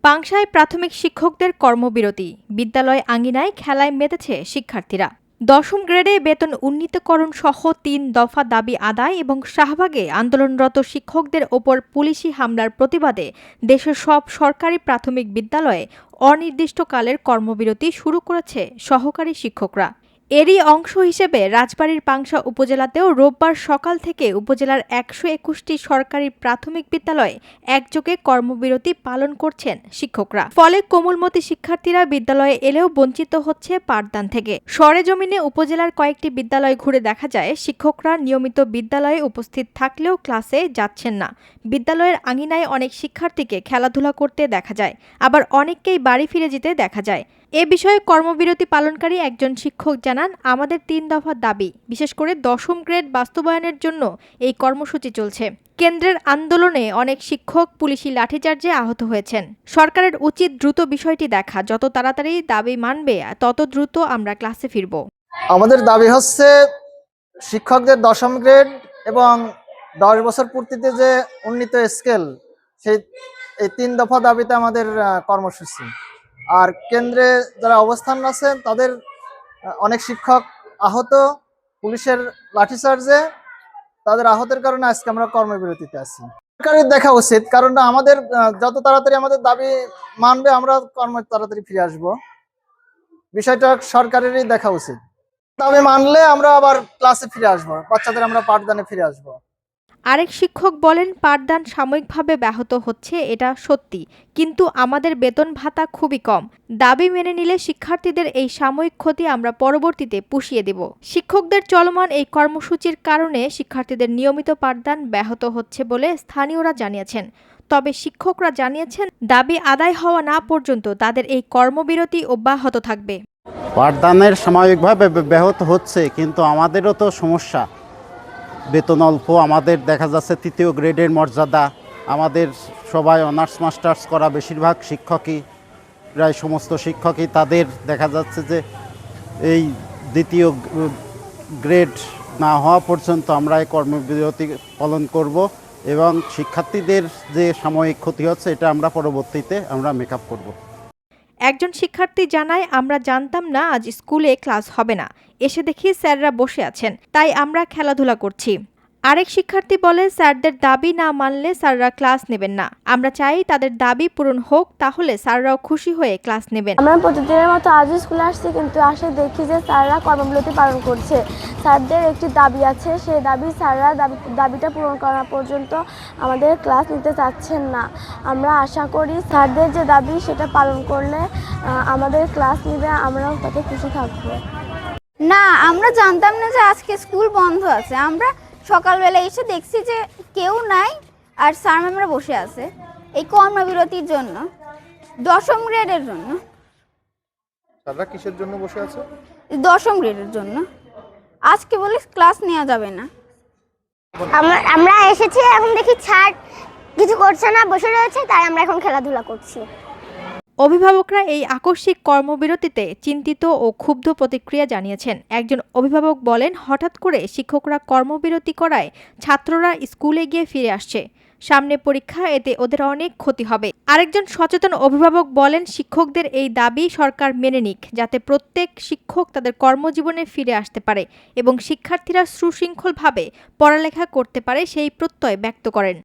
পাংশায় প্রাথমিক শিক্ষকদের কর্মবিরতি, বিদ্যালয় আঙিনায় খেলায় মেতেছে শিক্ষার্থীরা। দশম গ্রেডে বেতন উন্নীতকরণ সহ ৩ দফা দাবি আদায় এবং শাহবাগে আন্দোলনরত শিক্ষকদের ওপর পুলিশি হামলার প্রতিবাদে দেশের সব সরকারি প্রাথমিক বিদ্যালয়ে অনির্দিষ্টকালের কর্মবিরতি শুরু করেছে সহকারী শিক্ষকরা। এরই অংশ হিসেবে রাজবাড়ীর পাংশা উপজেলাতেও রোববার সকাল থেকে উপজেলার ১২১টি সরকারি প্রাথমিক বিদ্যালয়ে একযোগে কর্মবিরতি পালন করছেন শিক্ষকরা। ফলে কোমলমতি শিক্ষার্থীরা বিদ্যালয়ে এলেও বঞ্চিত হচ্ছে পাঠদান থেকে। সরেজমিনে উপজেলার কয়েকটি বিদ্যালয় ঘুরে দেখা যায় শিক্ষকরা নিয়মিত বিদ্যালয়ে উপস্থিত থাকলেও ক্লাসে যাচ্ছেন না। বিদ্যালয়ের আঙিনায় অনেক শিক্ষার্থীকে খেলাধুলা করতে দেখা যায়, আবার অনেককেই বাড়ি ফিরে যেতে দেখা যায়। এ বিষয়ে কর্মবিরতি পালনকারী একজন শিক্ষক জানান, আমাদের ৩ দফা দাবি, বিশেষ করে দশম গ্রেড বাস্তবায়নের জন্য এই কর্মসূচি চলছে। কেন্দ্রের আন্দোলনে অনেক শিক্ষক পুলিশি লাঠিচার্জে আহত হয়েছেন। সরকারের উচিত দ্রুত বিষয়টি দেখা, যত তাড়াতাড়ি দাবি মানবে তত দ্রুত আমরা ক্লাসে ফিরব। আমাদের দাবি হচ্ছে শিক্ষকদের দশম গ্রেড এবং 10 বছর পূর্তিতে যে উন্নীত স্কেল, এই 3 দফা দাবিতে আমাদের কর্মসূচি। আর কেন্দ্রে যারা অবস্থান আছে তাদের অনেক শিক্ষক আহত পুলিশের লাঠিচার্জে, তাদের আহতের কারণে আজকে আমরা কর্মবিরতিতে আছি। সরকারের দেখা উচিত, কারণ আমাদের যত তাড়াতাড়ি আমাদের দাবি মানবে আমরা তাড়াতাড়ি ফিরে আসব। বিষয়টা সরকারেরই দেখা উচিত। দাবি মানলে আমরা আবার ক্লাসে ফিরে আসবো, বাচ্চাদের আমরা পাঠদানে ফিরে আসবো। আরেক শিক্ষক বলেন, পাঠদান সাময়িকভাবে ব্যাহত হচ্ছে, এটা সত্যি, কিন্তু আমাদের বেতন ভাতা খুবই কম। দাবি মেনে নিলে শিক্ষার্থীদের এই সাময়িক ক্ষতি আমরা পরবর্তীতে পুষিয়ে দেব। শিক্ষকদের চলমান এই কর্মসূচির কারণে শিক্ষার্থীদের নিয়মিত পাঠদান ব্যাহত হচ্ছে বলে স্থানীয়রা জানিয়েছেন। তবে শিক্ষকরা জানিয়েছেন, দাবি আদায় হওয়া না পর্যন্ত তাদের এই কর্মবিরতি অব্যাহত থাকবে। পাঠদানের সাময়িকভাবে ব্যাহত হচ্ছে, কিন্তু আমাদেরও তো সমস্যা। বেতন অল্প, আমাদের দেখা যাচ্ছে 3য় গ্রেডের মর্যাদা, আমাদের সবাই অনার্স মাস্টার্স করা বেশিরভাগ শিক্ষকই, প্রায় সমস্ত শিক্ষকই, তাদের দেখা যাচ্ছে যে এই 2য় গ্রেড না হওয়া পর্যন্ত আমরা এই কর্মবিরতি পালন করব এবং শিক্ষার্থীদের যে সাময়িক ক্ষতি হচ্ছে এটা আমরা পরবর্তীতে আমরা মেকআপ করব। একজন শিক্ষার্থী জানায়, আমরা জানতাম না আজ স্কুলে ক্লাস হবে না, এসে দেখি স্যাররা বসে আছেন, তাই আমরা খেলাধুলা করছি। আরেক শিক্ষার্থী বলে, স্যারদের দাবি না মানলে স্যাররা ক্লাস নেবেন না। আমরা চাই তাদের দাবি পূরণ হোক, তাহলে স্যাররাও খুশি হয়ে ক্লাস নেবেন। আমরা প্রতিদিনের মতো আজও স্কুলে আসছি, কিন্তু আসে দেখি যে স্যাররা কর্মবিরতি পালন করছে। স্যারদের একটি দাবি আছে, সেই স্যাররা দাবিটা পূরণ করা পর্যন্ত আমাদের ক্লাস নিতে চাচ্ছেন না। আমরা আশা করি স্যারদের যে দাবি সেটা পালন করলে আমাদের ক্লাস নিবে, আমরাও তাতে খুশি থাকবো। না, আমরা জানতাম না যে আজকে স্কুল বন্ধ আছে। আমরা সকালবেলা এসে দেখছি যে কেউ নাই আর স্যার ম্যামরা বসে আছে এই কর্মবিরতির জন্য, দশম গ্রেডের জন্য। স্যাররা কিসের জন্য বসে আছে? দশম গ্রেডের জন্য। আজকে বলে ক্লাস নেওয়া যাবে না। আমরা এসেছি, এখন দেখি স্যার কিছু করছে না, বসে রয়েছে, তাই আমরা এখন খেলাধুলা করছি। অভিভাবকরা এই আকস্মিক কর্মবিরতিতে চিন্তিত ও ক্ষুব্ধ প্রতিক্রিয়া জানিয়েছেন। একজন অভিভাবক বলেন, হঠাৎ করে শিক্ষকরা কর্মবিরতি করায় ছাত্ররা স্কুলে গিয়ে ফিরে আসছে। সামনে পরীক্ষা, এতে ওদের অনেক ক্ষতি হবে। আরেকজন সচেতন অভিভাবক বলেন, শিক্ষকদের এই দাবি সরকার মেনে নিক, যাতে প্রত্যেক শিক্ষক তাদের কর্মজীবনে ফিরে আসতে পারে এবং শিক্ষার্থীরা সুশৃঙ্খলভাবে পড়ালেখা করতে পারে, সেই প্রত্যয় ব্যক্ত করেন।